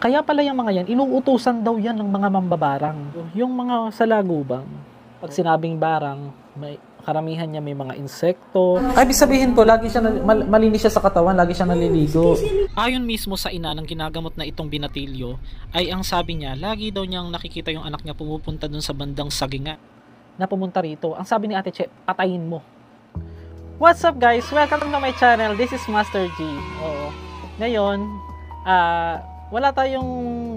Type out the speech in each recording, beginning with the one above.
Kaya pala yung mga yan, inuutusan daw yan ng mga mambabarang. Yung mga sa lagubang, pag sinabing barang, may karamihan niya may mga insekto. Ay, ibig sabihin po, lagi siya malinis siya sa katawan, lagi siya naliligo. Ayon mismo sa ina ng ginagamot na itong binatilyo, ay ang sabi niya, lagi daw niyang nakikita yung anak niya pumupunta dun sa bandang Saginga na pumunta rito. Ang sabi ni Ate Che, patayin mo. What's up guys? Welcome to my channel. This is Master G. Oo. Ngayon, wala tayong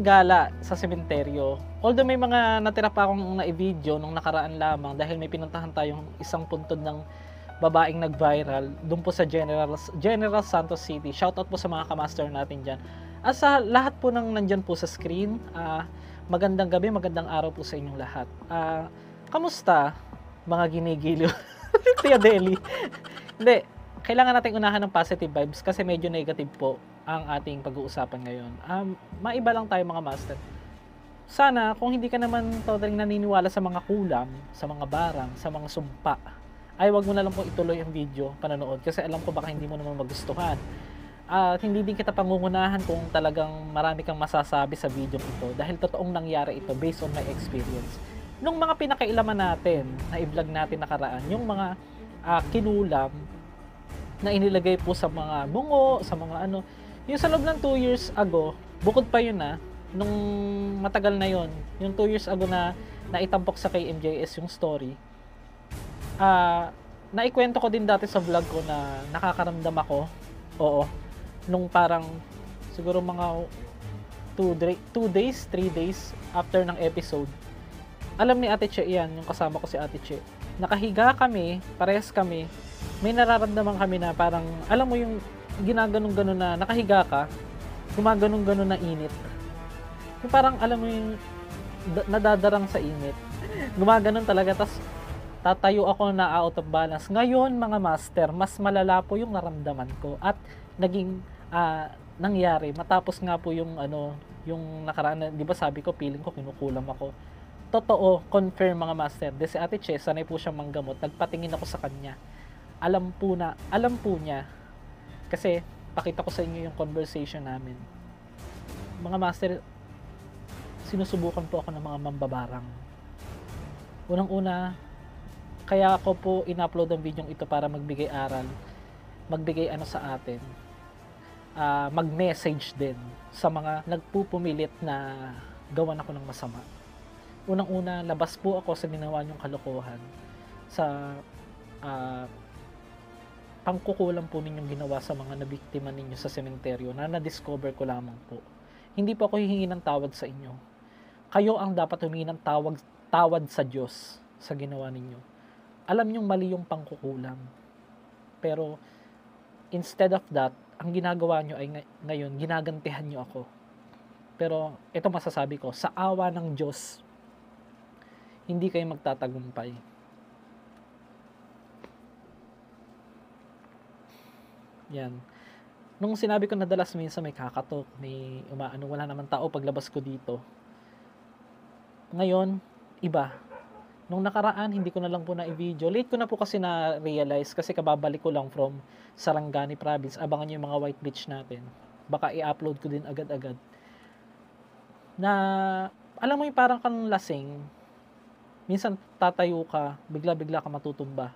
gala sa sementeryo. Although may mga natira pa akong na-video nung nakaraan lamang dahil may pinuntahan tayong isang puntod ng babaeng nag-viral doon po sa General Santos City. Shoutout po sa mga kamaster natin dyan. At sa lahat po ng nandyan po sa screen, magandang gabi, magandang araw po sa inyong lahat. Kamusta mga ginigiliw? Tia Deli. Hindi, kailangan natin unahan ng positive vibes kasi medyo negative po ang ating pag-uusapan ngayon. Maiba lang tayo mga master. Sana kung hindi ka naman totally naniniwala sa mga kulam, sa mga barang, sa mga sumpa, ay wag mo na lang po ituloy ang video panonood kasi alam ko baka hindi mo naman magustuhan. At hindi din kita pangungunahan kung talagang marami kang masasabi sa video ito dahil totoong nangyari ito based on my experience. Nung mga pinakailaman natin na i-vlog natin nakaraan, yung mga kinulam na inilagay po sa mga bungo, sa mga ano, yung sa loob ng 2 years ago, bukod pa yun nung matagal na yon, yung 2 years ago na naitampok sa KMJS yung story, naikwento ko din dati sa vlog ko na nakakaramdam ako, nung parang siguro mga 2 days, 3 days after ng episode. Alam ni Ate Che yan, yung kasama ko si Ate Che. Nakahiga kami, parehas kami, may nararamdaman kami na parang, alam mo yung ginaganon-ganon na nakahiga ka, gumaganon-ganon na init. Yung parang, alam mo yung nadadarang sa init. Gumaganon talaga, tas tatayo ako na out of balance. Ngayon, mga master, mas malala po yung naramdaman ko at naging nangyari. Matapos nga po yung yung nakaraan, di ba sabi ko, feeling ko kinukulam ako. Totoo, confirm mga master. De si Ate Che, sanay po siyang manggamot. Nagpatingin ako sa kanya. Alam po niya. Kasi, pakita ko sa inyo yung conversation namin. Mga master, sinusubukan po ako ng mga mambabarang. Unang-una, kaya ako po in-upload ang video ito para magbigay aral. Magbigay sa atin. Mag-message din sa mga nagpupumilit na gawan ako ng masama. Unang-una, labas po ako sa ginawa niyong kalokohan, sa pangkukulang po ninyong ginawa sa mga nabiktima ninyo sa sementeryo na na-discover ko lamang po. Hindi po ako hihingi ng tawad sa inyo. Kayo ang dapat humingi ng tawad sa Diyos sa ginawa ninyo. Alam niyong mali yung pangkukulang. Pero instead of that, ang ginagawa niyo ay ngayon, ginagantihan niyo ako. Pero ito masasabi ko, sa awa ng Diyos, hindi kayo magtatagumpay. Yan. Nung sinabi ko na dalas minsan may kakatok, may wala naman tao paglabas ko dito. Ngayon, iba. Nung nakaraan, hindi ko na lang po na i-video. Late ko na po kasi na-realize kasi kababalik ko lang from Sarangani Province. Abangan nyo yung mga white beach natin. Baka i-upload ko din agad-agad. Na, alam mo yung parang kang lasing, minsan tatayo ka, bigla-bigla ka matutumba.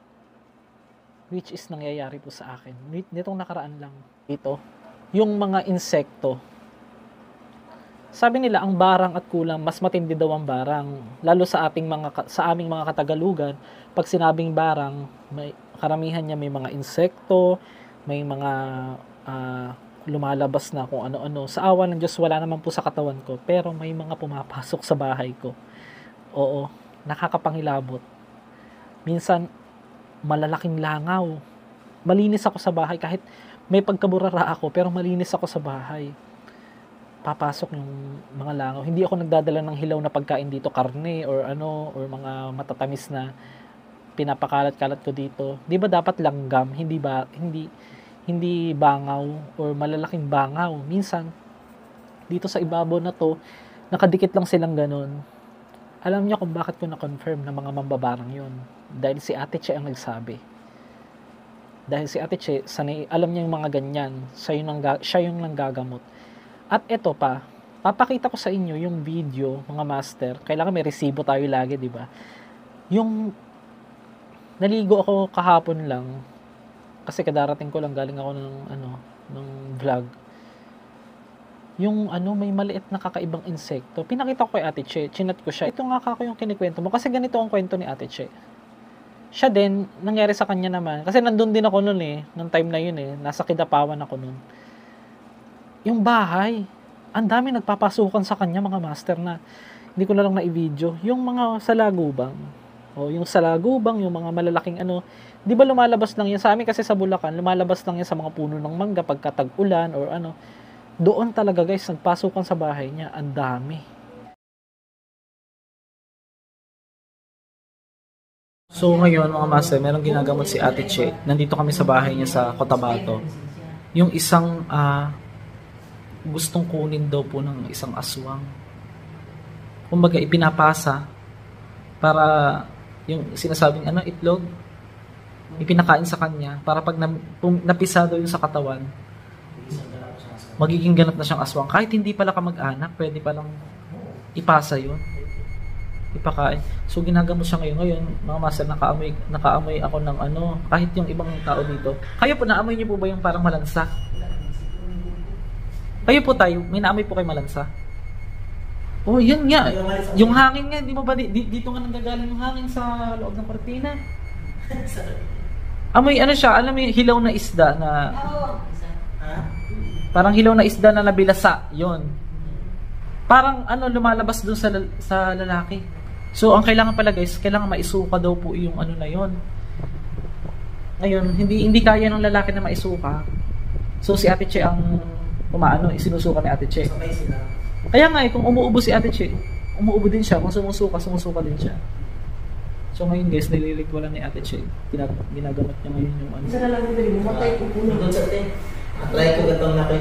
Which is nangyayari po sa akin. Nitong nakaraan lang. Ito, yung mga insekto. Sabi nila, ang barang at kulam, mas matindi daw ang barang. Lalo sa aming mga Katagalugan, pag sinabing barang, karamihan niya may mga insekto, may mga lumalabas na kung ano-ano. Sa awa ng Diyos, wala naman po sa katawan ko, pero may mga pumapasok sa bahay ko. Oo, nakakapangilabot. Minsan, malalaking langaw. Malinis ako sa bahay kahit may pagkaburara ako pero malinis ako sa bahay. Papasok yung mga langaw. Hindi ako nagdadala ng hilaw na pagkain dito, karne or mga matatamis na pinapakalat-kalat ko dito. 'Di ba dapat langgam, hindi bangaw or malalaking bangaw. Minsan dito sa ibabaw na to, nakadikit lang silang ganun. Alam niyo kung bakit ko na-confirm na mga mambabarang yun? Dahil si Ate Che ang nagsabi. Dahil si Ate Che, alam niya yung mga ganyan. Siya yung nanggagamot. At eto pa, papakita ko sa inyo yung video, mga master. Kailangan may resibo tayo lagi, di ba? Yung naligo ako kahapon lang kasi kadarating ko lang, galing ako ng vlog. Yung may maliit na kakaibang insekto. Pinakita ko kay Ate Che, chinat ko siya. Ito nga kako yung kinikwento mo kasi ganito ang kwento ni Ate Che. Siya din, nangyari sa kanya naman. Kasi nandun din ako noon nung time na yun nasa Kidapawan ako noon. Yung bahay, ang dami nagpapasukan sa kanya, mga master, na hindi ko na lang na-i-video. Yung mga salagubang, yung salagubang, yung mga malalaking di ba lumalabas lang yan? Sa amin kasi sa Bulacan, lumalabas lang yan sa mga puno ng mangga pagka tag-ulan or Doon talaga guys, nagpasukan sa bahay niya, ang dami. So ngayon mga master, merong ginagamot si Ate Che. Nandito kami sa bahay niya sa Cotabato. Yung isang gustong kunin daw po ng isang aswang. Kumbaga ipinapasa para yung sinasabing itlog, ipinakain sa kanya para pag napisa daw yung sa katawan, magiging ganap na siyang aswang. Kahit hindi pala kamag-anak, pwede palang ipasa yun. Ipakain. So, ginagamot siya ngayon. Ngayon, mga master, nakaamoy ako ng kahit yung ibang tao dito. Kayo po, naamoy niyo po ba yung parang malansa? Kayo po tayo, may naamoy po kayo malansa? Oh, yun nga. Yung hangin nga, di mo ba, dito nga nanggagaling yung hangin sa loob ng kortina? Amoy, siya, alam mo yung hilaw na isda na... Parang hilaw na isda na nabilasa, yon. Parang lumalabas doon sa lalaki. So ang kailangan pala guys, kailangan maisuka daw po yung na yon. Ngayon, hindi kaya ng lalaki na maisuka. So si Ate Che ang isinusuka ni Ate Che. Kaya nga kung umuubo si Ate Che, umuubo din siya. Kung sumusuka din siya. So ngayon guys, nililitwalan ni Ate Che. Ginagamot niya ngayon yung Sa lalaki din mo, matay ko puno doon sa atin. Apply ko gatong laki.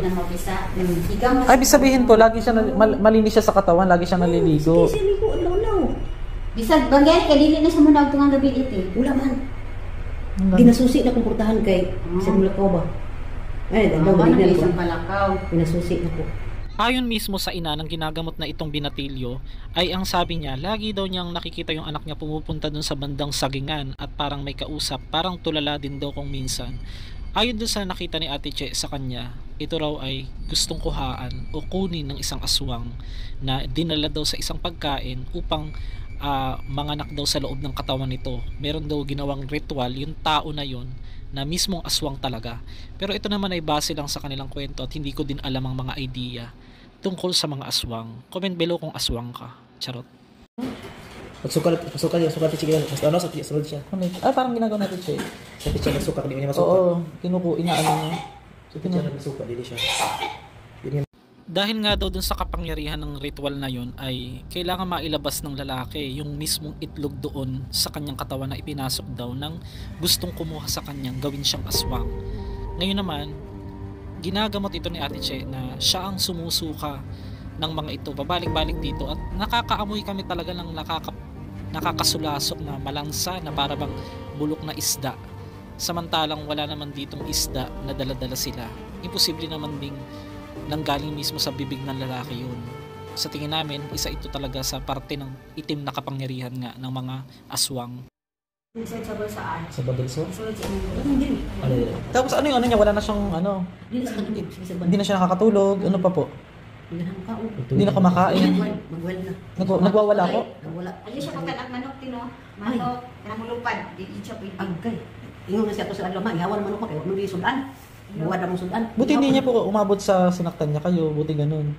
Ay, ibig sabihin po, lagi siya malinis siya sa katawan, lagi siya naliligo. Kasi ligo, law. Bisag bagay kay dili na siya muna tungang gabi iti. Wala man. Ginasusi na komportahan kay sa mulakaw ba. Ay, daw Ano na isang palakaw. Ginasusi na po. Ayon mismo sa ina ng ginagamot na itong binatilyo, ay ang sabi niya, lagi daw niyang nakikita yung anak niya pumupunta dun sa bandang sagingan at parang may kausap, parang tulala din daw kung minsan. Ayon dun sa nakita ni Ate Che sa kanya, ito raw ay gustong kuhaan o kunin ng isang aswang na dinala daw sa isang pagkain upang manganak daw sa loob ng katawan nito. Meron daw ginawang ritual yung tao na yon na mismong aswang talaga. Pero ito naman ay base lang sa kanilang kwento at hindi ko din alam ang mga idea tungkol sa mga aswang. Comment below kung aswang ka. Charot. Pagsukal yung sukat si Chigan. Mas sa sunod siya. Parang ginagawa natin siya. Sa picture nagsuka hindi niya masuka. Oo, inaano niya. Sa picture nagsuka dili siya. Dahil nga daw dun sa kapangyarihan ng ritual na yun ay kailangan mailabas ng lalaki yung mismong itlog doon sa kanyang katawan na ipinasok daw ng gustong kumuha sa kanyang gawin siyang aswang. Ngayon naman, ginagamot ito ni Ate Che na siya ang sumusuka ng mga ito, babalik-balik dito at nakakaamoy kami talaga ng nakakasulasok na malansa na para bang bulok na isda. Samantalang wala naman ditong isda na dala-dala sila. Imposible naman ding nanggaling mismo sa bibig ng lalaki yun. Sa tingin namin, isa ito talaga sa parte ng itim na kapangyarihan nga ng mga aswang. Sa Babalso? Tapos ano niya, wala na siyang hindi na siya nakakatulog, ano pa po? Hindi na kumakain. Nagwawala ko? Nagwala. Ayun siya pagkanak manok tino. Manok, namulupad, di siya pwede. Agkay. Ingon na siya to sa adlaw, ihawan manok ko kay wala di sudan. Buwad na mong sudan. Buti hindi niya po umabot sa sinaktan niya kayo, buti ganun.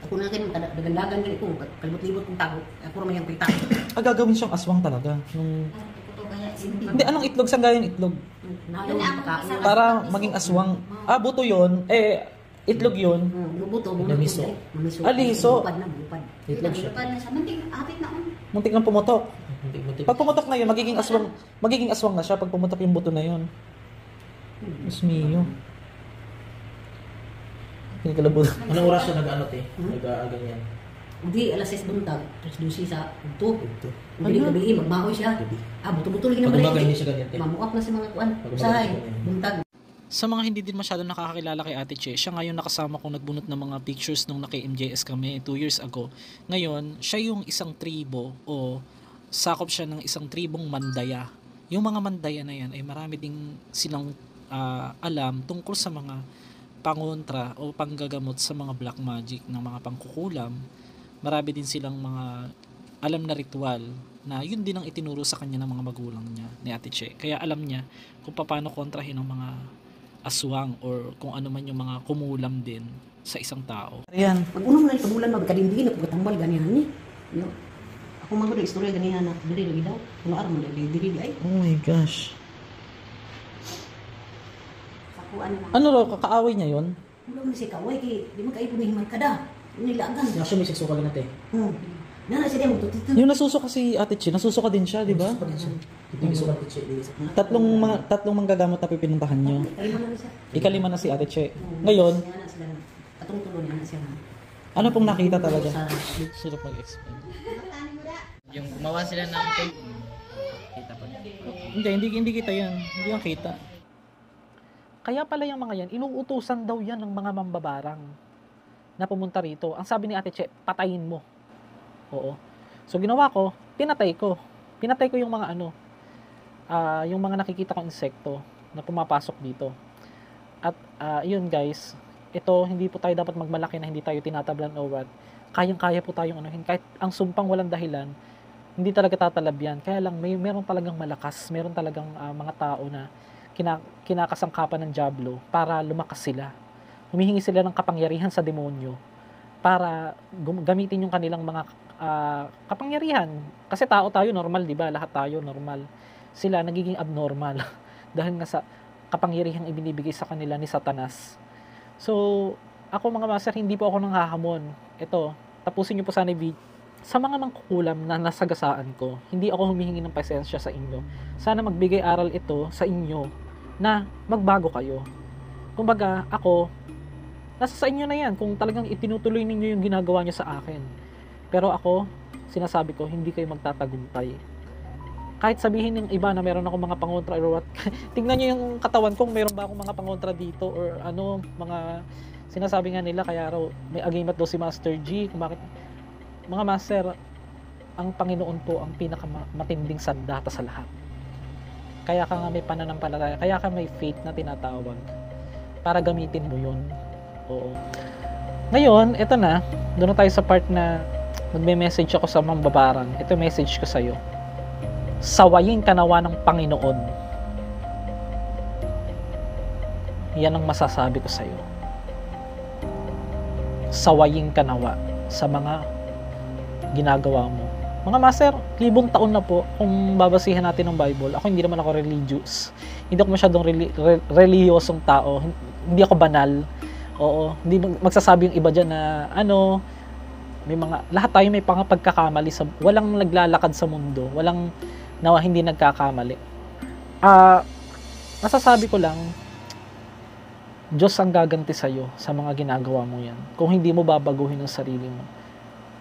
Ako na kin dagandagan gani ko, kalibot-libot kong tago. Ako ra may ang pita. Gagawin siyang aswang talaga. Hindi, anong itlog? Saan gayon itlog? Para maging aswang. Buto yun. Itlog yun. Buto mo. Liso. Liso. Itlog siya. Muntik nang pumutok. Pag pumutok na yun, magiging aswang na siya pag pumutok yung buto na yun. Mas mio. Kinikalabot. Anong oras siya nag-ganyan? Hindi, alas 6 buntag. Alas 12 sa ugto. Gabi-gabi, magmahoy siya. Buto-buto lagi na Pag umaga hindi siya ganyan. Mamuap na si mga kuan. Usahay, buntag. Sa mga hindi din masyado nakakakilala kay Ate Che, siya ngayon nakasama kong nagbunot ng mga pictures nung naka-MJS kami 2 years ago. Ngayon, siya yung isang tribo o sakop siya ng isang tribong Mandaya. Yung mga Mandaya na yan ay marami ding silang alam tungkol sa mga pangontra o panggagamot sa mga black magic ng mga pangkukulam. Marami din silang mga alam na ritual na yun din ang itinuro sa kanya ng mga magulang niya ni Ate Che. Kaya alam niya kung paano kontrahin ang mga aswang or kung ano man yung mga kumulam din sa isang tao. Ayan. Mag-unong na ikabulan magkadindi na pagkatambal ganihan ni. Yo. Ako man gud istorya ganihan na dili lagi daw. Kuno ara man dili ay. Oh my gosh. Ako ano na. Ano raw, kakaaway niya yun? Ulo man si kaway kay di man kay pumihiman kada. Nilagan. Nasyo may seksual natin. Nana siya mo tutut. Yung nasusuka si Ate Che, nasusuka din siya, di ba? Ito yung sukat ko siya. Tatlong manggagamot na pipinuntahan nyo. Kalima na siya. Ikalima na si Ate Che. Ngayon, Nana sila. Katong tulo niya na siya. ano pong nakita talaga? Sa Sino mag-explain? Yung gumawa sila ng tape. Kita pa. Hindi kita yan. Hindi yung kita. Kaya pala yung mga yan, inuutusan daw yan ng mga mambabarang na pumunta rito. Ang sabi ni Ate Che, patayin mo. Oo. So ginawa ko, pinatay ko. Pinatay ko yung mga yung mga nakikita kong insekto na pumapasok dito. At yun guys, ito hindi po tayo dapat magmalaki na hindi tayo tinatablan o what. Kayang-kaya po tayong anuhin. Kahit ang sumpang walang dahilan, hindi talaga tatalab yan. Kaya lang, meron talagang malakas. Meron talagang mga tao na kinakasangkapan ng Diablo para lumakas sila. Humihingi sila ng kapangyarihan sa demonyo para gamitin yung kanilang mga kapangyarihan. Kasi tao tayo, normal, di ba? Lahat tayo, normal. Sila, nagiging abnormal. Dahil nga sa kapangyarihang ibinibigay sa kanila ni Satanas. So, ako mga master, hindi po ako nanghahamon. Ito, tapusin niyo po sana yung video. Sa mga mangkukulam na nasagasaan ko, hindi ako humihingi ng pasensya sa inyo. Sana magbigay aral ito sa inyo na magbago kayo. Kumbaga, ako, nasa sa inyo na yan kung talagang itinutuloy ninyo yung ginagawa niyo sa akin. Pero ako, sinasabi ko, hindi kayo magtatagumpay. Kahit sabihin ng iba na meron ako mga pangontra or what, tingnan niyo yung katawan ko, meron ba akong mga pangontra dito or mga sinasabi nga nila, kaya raw may agimat daw si Master G, kung bakit. Mga master, ang Panginoon po ang pinakamatinding sandata sa lahat. Kaya ka nga may pananampalataya, kaya ka may faith na tinatawag para gamitin mo yun. Oo. Ngayon, ito na, doon na tayo sa part na magme-message ako sa mambabarang. Ito message ko sa'yo. Sawayin ka nawa ng Panginoon. Yan ang masasabi ko sa'yo. Sawayin ka nawa sa mga ginagawa mo. Mga master, 1,000 taon na po kung babasihan natin ng Bible. Ako hindi naman ako religious. Hindi ako masyadong reliyosong tao. Hindi ako banal. Oo, hindi magsasabi yung iba dyan na may lahat tayo may pagkakamali walang naglalakad sa mundo, walang hindi nagkakamali. Nasasabi ko lang, Diyos ang gaganti sa'yo sa mga ginagawa mo yan. Kung hindi mo babaguhin ang sarili mo,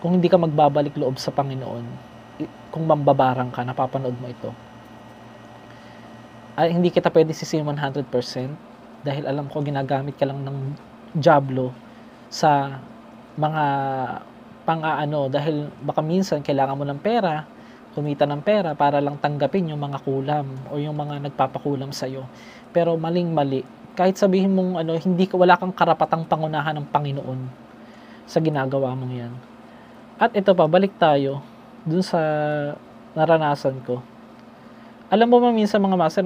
kung hindi ka magbabalik loob sa Panginoon, kung mambabarang ka, napapanood mo ito, hindi kita pwede sisihin 100% dahil alam ko ginagamit ka lang ng Diablo sa mga dahil baka minsan kailangan mo ng pera, kumita ng pera para lang tanggapin yung mga kulam o yung mga nagpapakulam sa'yo. Pero maling-mali. Kahit sabihin mong wala kang karapatang pangunahan ng Panginoon sa ginagawa mong yan. At ito pa, balik tayo dun sa naranasan ko. Alam mo ba minsan mga master,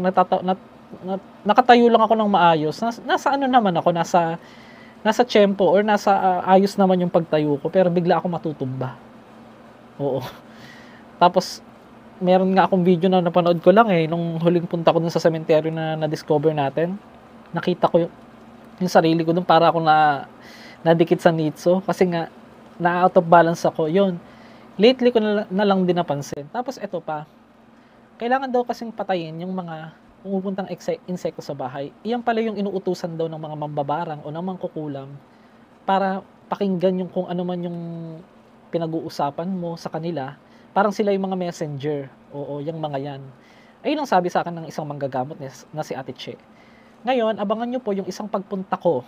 nakatayo lang ako ng maayos. Nasa naman ako, nasa tiyempo or nasa ayos naman yung pagtayo ko, pero bigla ako matutumba. Oo. Tapos, meron nga akong video na napanood ko lang nung huling punta ko dun sa cemetery na na-discover natin. Nakita ko yung sarili ko dun, para ako nadikit sa nitso kasi nga na out of balance ako. Yun. Lately ko na lang din napansin. Tapos eto pa. Kailangan daw kasing patayin yung mga pumupuntang insekto sa bahay. Iyan pala yung inuutusan daw ng mga mambabarang o ng mga kukulam para pakinggan yung kung ano man yung pinag-uusapan mo sa kanila. Parang sila yung mga messenger. Oo, yung mga yan. Ayun ang sabi sa akin ng isang manggagamot na si Ate Che. Ngayon, abangan nyo po yung isang pagpunta ko,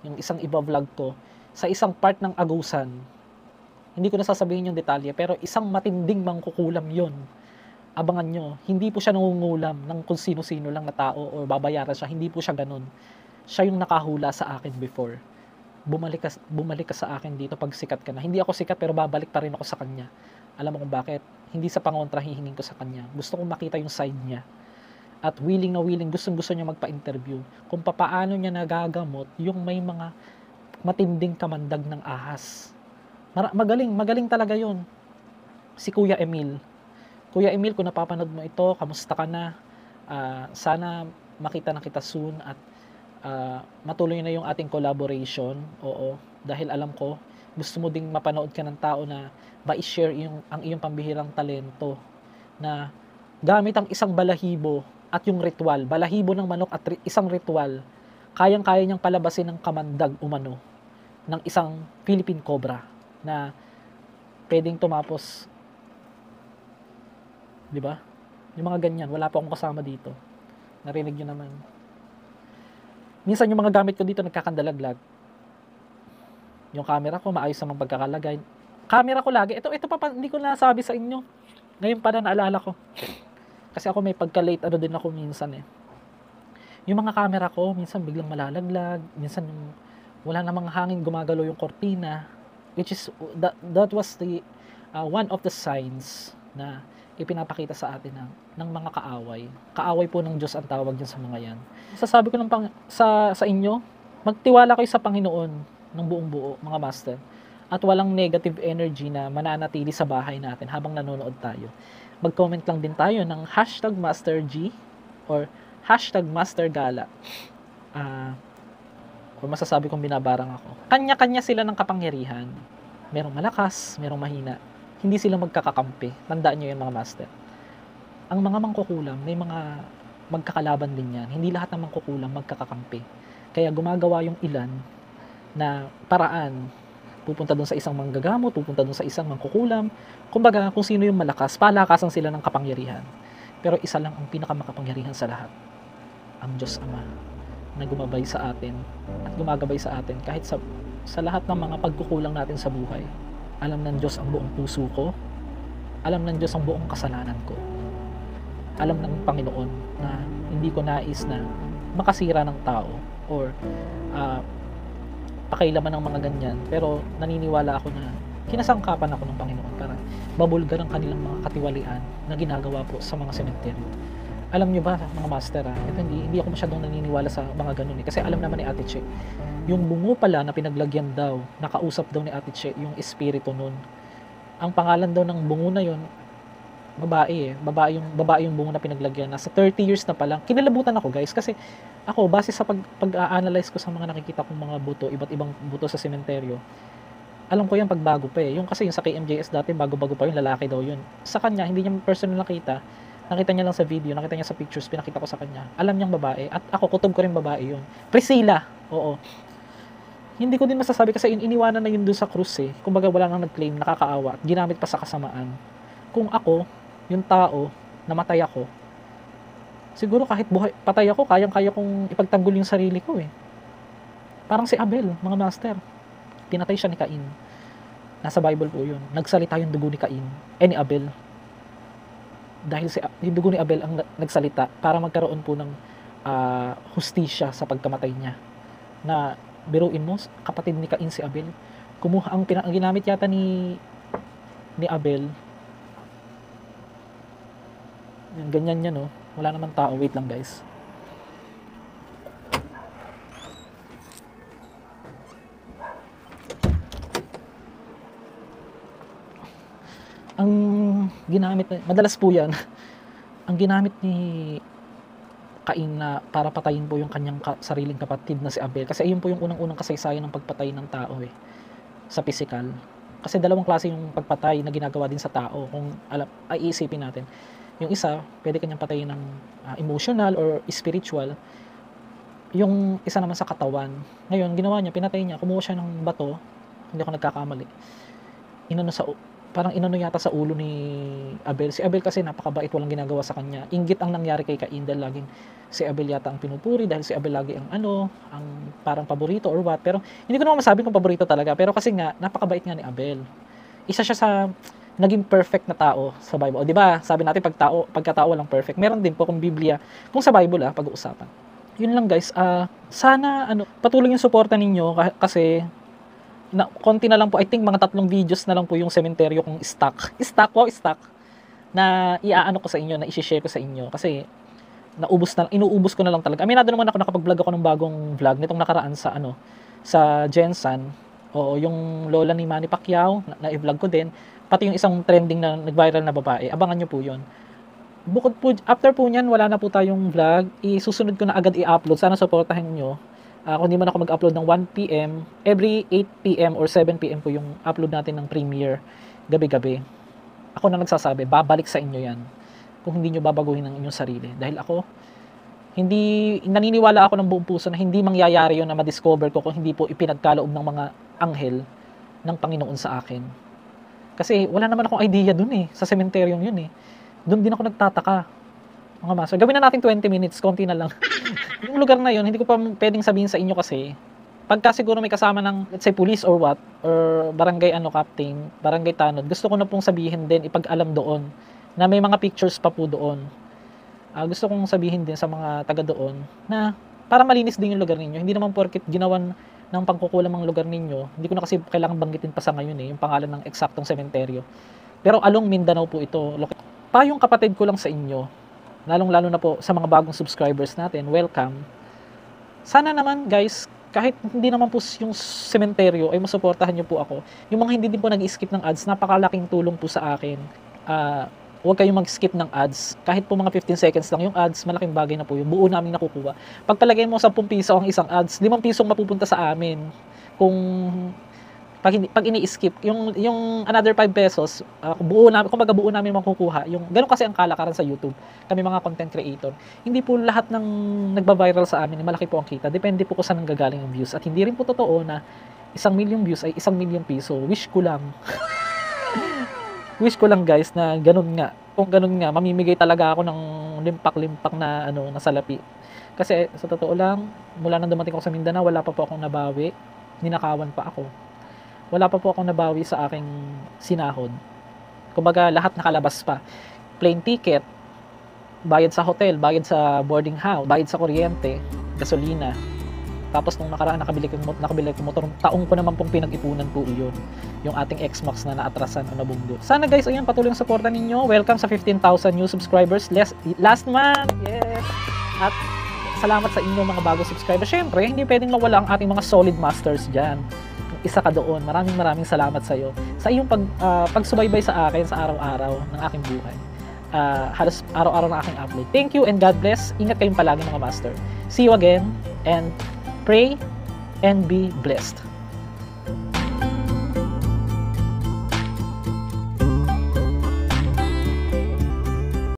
yung isang iba-vlog ko, sa isang part ng Agusan. Hindi ko na sasabihin yung detalye, pero isang matinding mangkukulam yon. Abangan nyo, hindi po siya nangungulam ng kung sino-sino lang na tao o babayaran siya. Hindi po siya ganun. Siya yung nakahula sa akin before. Bumalik ka sa akin dito pag sikat ka na. Hindi ako sikat pero babalik pa rin ako sa kanya. Alam mo kung bakit? Hindi sa pangontra hihingin ko sa kanya. Gusto kong makita yung side niya. At willing na willing, gustong-gusto niya magpa-interview kung papaano niya nagagamot yung may mga matinding kamandag ng ahas. Magaling talaga yon. Si Kuya Emil. Kuya Emil, kung napapanood mo ito, kamusta ka na? Sana makita na kita soon at matuloy na yung ating collaboration. Oo, dahil alam ko, gusto mo ding mapanood ka ng tao na ma-share ang iyong pambihirang talento na gamit ang isang balahibo at yung ritual, balahibo ng manok at isang ritual, kayang-kaya niyang palabasin ng kamandag umano ng isang Philippine Cobra na pwedeng tumapos, di ba? Yung mga ganyan, wala pa akong kasama dito. Narinig niyo naman. Minsan yung mga gamit ko dito nagkakandalaglag. Yung camera ko, maayos namang pagkakalagay. Camera ko lagi, ito pa, hindi ko nasabi sa inyo. Ngayon pa na naalala ko. Kasi ako may pagka-late din ako minsan eh. Yung mga camera ko, minsan biglang malalaglag, minsan wala namang hangin, gumagalaw yung kortina, which is, that was the, one of the signs na ipinapakita sa atin ng mga kaaway. Kaaway po ng Diyos ang tawag dyan sa mga yan. Sasabi ko sa inyo, magtiwala kayo sa Panginoon ng buong buo, mga master. At walang negative energy na mananatili sa bahay natin habang nanonood tayo. Mag-comment lang din tayo ng #MasterG or #MasterGala. Kung masasabi kong binabarang ako. Kanya-kanya sila ng kapangyarihan. Merong malakas, merong mahina. Hindi sila magkakakampi. Tandaan nyo yan mga master. Ang mga mangkukulam, may mga magkakalaban din yan. Hindi lahat ng mangkukulam magkakakampi. Kaya gumagawa yung ilan na paraan. Pupunta doon sa isang manggagamot, pupunta doon sa isang mangkukulam. Kumbaga, kung sino yung malakas, palakasan sila ng kapangyarihan. Pero isa lang ang pinakamakapangyarihan sa lahat. Ang Diyos Ama na gumabay sa atin at gumagabay sa atin kahit sa lahat ng mga pagkukulang natin sa buhay. Alam ng Diyos ang buong puso ko. Alam ng Diyos ang buong kasalanan ko. Alam ng Panginoon na hindi ko nais na makasira ng tao or pakailaman ng mga ganyan, pero naniniwala ako na kinasangkapan ako ng Panginoon para mabulgar ang kanilang mga katiwalian na ginagawa po sa mga sementeryo. Alam nyo ba mga master, ito hindi ako masyadong naniniwala sa mga ganun kasi alam naman ni Ate Che, yung bungo pala na pinaglagyan daw, nakausap daw ni Ate Che yung espiritu nun. Ang pangalan daw ng bungo na yun, babae yung bungo na pinaglagyan. Nasa 30 years na palang. Kinalabutan ako guys kasi ako base sa pag-analyze ko sa mga nakikita kong mga buto, iba't ibang buto sa sementeryo. Alam ko yan pag bago pa eh. Yung kasi yung sa KMJS dati bago-bago pa yung lalaki daw yun. Sa kanya hindi niya personal nakita niya lang sa video, nakita niya sa pictures, pinakita ko sa kanya. Alam niyang babae at ako kutob ko rin babae yun. Priscilla. Oo. Hindi ko din masasabi kasi iniwanan na yun doon sa cruise eh. Kumbaga wala nang nag-claim, nakakaawa at ginamit pa sa kasamaan. Kung ako yung tao, namatay ako, siguro kahit patay ako, kayang-kaya kong ipagtanggol yung sarili ko eh. Parang si Abel, mga master. Pinatay siya ni Cain. Nasa Bible po yun. Nagsalita yung dugo ni Cain, ni Abel. Dahil yung dugo ni Abel ang nagsalita para magkaroon po ng hustisya sa pagkamatay niya. Na biruin mo, kapatid ni Cain si Abel. Kumuha ang ginamit yata ni Abel. Ganyan niya, no? Wala naman tao. Wait lang, guys. Ang ginamit, madalas po yan, ang ginamit ni Cain na para patayin po yung kanyang sariling kapatid na si Abel. Kasi ayun po yung unang-unang kasaysayan ng pagpatay ng tao eh. Sa physical. Kasi dalawang klase yung pagpatay na ginagawa din sa tao. Kung ay iisipin natin. Yung isa, pwede kanyang patayin ng emotional or spiritual. Yung isa naman sa katawan. Ngayon, ginawa niya, pinatay niya, kumuha siya ng bato, hindi ako nagkakamali. parang inano yata sa ulo ni Abel. Si Abel kasi napakabait, walang ginagawa sa kanya. Inggit ang nangyari kay Cain dahil laging si Abel yata ang pinupuri dahil si Abel lagi ang ang parang paborito or what. Pero hindi ko naman masabi kung paborito talaga. Pero kasi nga, napakabait nga ni Abel. Isa siya sa naging perfect na tao sa Bible. O di ba? Sabi natin pagkatao walang perfect. Meron din po kung Biblia, kung sa Bible pag-uusapan. Yun lang guys. Sana patuloy yung suporta ninyo kasi konti na lang po, I think mga 3 videos na lang po yung sementeryo kong stock na iaano ko sa inyo, na i-share ko sa inyo kasi inuubos ko na lang talaga. Aminado naman ako, nakapag-vlog ako ng bagong vlog nitong nakaraan sa Jensen. Oo, yung lola ni Manny Pacquiao na i-vlog ko din, pati yung isang trending na nag-viral na babae. Abangan nyo po yun. Bukod po, after po nyan, wala na po tayong vlog. Isusunod ko na agad i-upload. Sana supportahan nyo. Kung di man ako mag-upload ng 1 PM, every 8 PM or 7 PM po yung upload natin ng premiere gabi-gabi. Ako na nagsasabi, babalik sa inyo yan kung hindi nyo babaguhin ang inyong sarili. Dahil ako, naniniwala ako ng buong puso na hindi mangyayari yun na ma-discover ko kung hindi po ipinagkaloob ng mga anghel ng Panginoon sa akin. Kasi wala naman akong idea dun sa sementeryong yun Doon din ako nagtataka. Mga master, gawin na natin 20 minutes, konti na lang. Yung lugar na yun, hindi ko pa pwedeng sabihin sa inyo kasi pagka siguro may kasama ng, let's say, police or what, or barangay captain, barangay tanod, gusto ko na pong sabihin din, ipag-alam doon, na may mga pictures pa po doon. Gusto kong sabihin din sa mga taga doon, na para malinis din yung lugar ninyo. Hindi naman porket ginawan ng pangkukulam ang lugar ninyo, hindi ko na kasi kailangan banggitin pa sa ngayon yung pangalan ng eksaktong sementeryo. Pero along Mindanao po ito. Payong kapatid ko lang sa inyo, lalong-lalo na po sa mga bagong subscribers natin, welcome. Sana naman guys, kahit hindi naman po yung sementeryo, ay masuportahan nyo po ako. Yung mga hindi din po nag-skip ng ads, napakalaking tulong po sa akin. Huwag kayong mag-skip ng ads. Kahit po mga 15 seconds lang yung ads, malaking bagay na po yung buo namin nakukuha. Pag palagay mo 10 piso ang isang ads, 5 pisong mapupunta sa amin. Kung pag ini-skip, yung another 5 pesos, buo namin makukuha. Yung ganun kasi ang kalakaran sa YouTube. Kami mga content creator. Hindi po lahat ng nagba-viral sa amin, malaki po ang kita. Depende po kung saan nanggagaling ang views. At hindi rin po totoo na 1 million views ay 1 million piso. Wish ko lang. Wish ko lang guys na ganun nga. Kung ganun nga, mamimigay talaga ako ng limpak-limpak na na salapi. Kasi sa totoo lang, mula nang dumating ako sa Mindanao, wala pa po akong nabawi. Ninakawan pa ako. Wala pa po akong nabawi sa aking sinahod. Kumbaga, lahat nakalabas pa. Plane ticket, bayad sa hotel, bayad sa boarding house, bayad sa kuryente, gasolina. Tapos nung nakaraan, nakabili ko motor. Taong ko naman pong pinag-ipunan po iyon. Yung ating X-Max na naatrasan o nabunggo. Sana guys, ayun, patuloy ang suporta ninyo. Welcome sa 15,000 new subscribers last month. Yes! At salamat sa inyo mga bagong subscribers. Syempre, hindi pwedeng mawala ang ating mga solid masters dyan. Isa ka doon. Maraming salamat sa iyo. Sa iyong pagsubaybay sa akin sa araw-araw ng aking buhay. Halos araw-araw ng aking upload. Thank you and God bless. Ingat kayong palagi mga master. See you again and pray and be blessed.